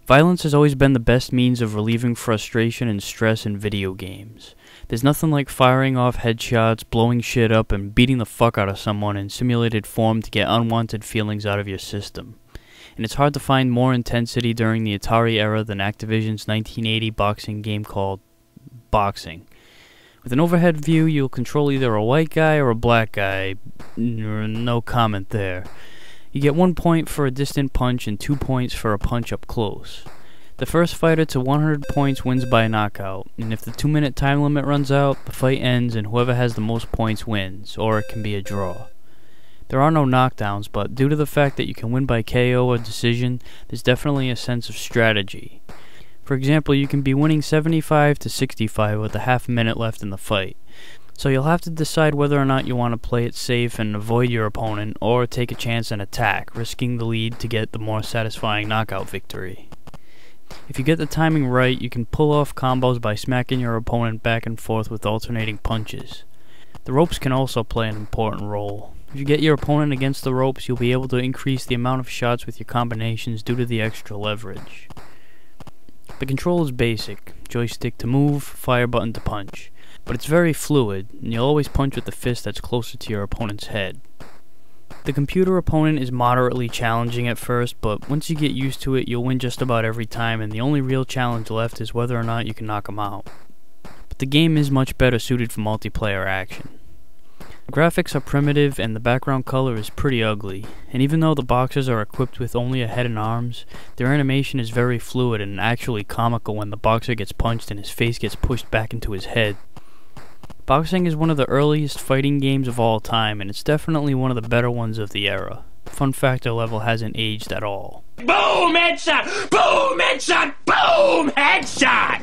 Violence has always been the best means of relieving frustration and stress in video games. There's nothing like firing off headshots, blowing shit up, and beating the fuck out of someone in simulated form to get unwanted feelings out of your system. And it's hard to find more intensity during the Atari era than Activision's 1980 boxing game called Boxing. With an overhead view, you'll control either a white guy or a black guy. No comment there. You get 1 point for a distant punch and 2 points for a punch up close. The first fighter to 100 points wins by a knockout, and if the 2-minute time limit runs out, the fight ends and whoever has the most points wins, or it can be a draw. There are no knockdowns, but due to the fact that you can win by KO or decision, there's definitely a sense of strategy. For example, you can be winning 75 to 65 with a half minute left in the fight. So you'll have to decide whether or not you want to play it safe and avoid your opponent, or take a chance and attack, risking the lead to get the more satisfying knockout victory. If you get the timing right, you can pull off combos by smacking your opponent back and forth with alternating punches. The ropes can also play an important role. If you get your opponent against the ropes, you'll be able to increase the amount of shots with your combinations due to the extra leverage. The control is basic: joystick to move, fire button to punch. But it's very fluid, and you'll always punch with the fist that's closer to your opponent's head. The computer opponent is moderately challenging at first, but once you get used to it, you'll win just about every time, and the only real challenge left is whether or not you can knock them out. But the game is much better suited for multiplayer action. The graphics are primitive, and the background color is pretty ugly, and even though the boxers are equipped with only a head and arms, their animation is very fluid and actually comical when the boxer gets punched and his face gets pushed back into his head. Boxing is one of the earliest fighting games of all time, and it's definitely one of the better ones of the era. The fun factor level hasn't aged at all. Boom! Headshot! Boom! Headshot! Boom! Headshot!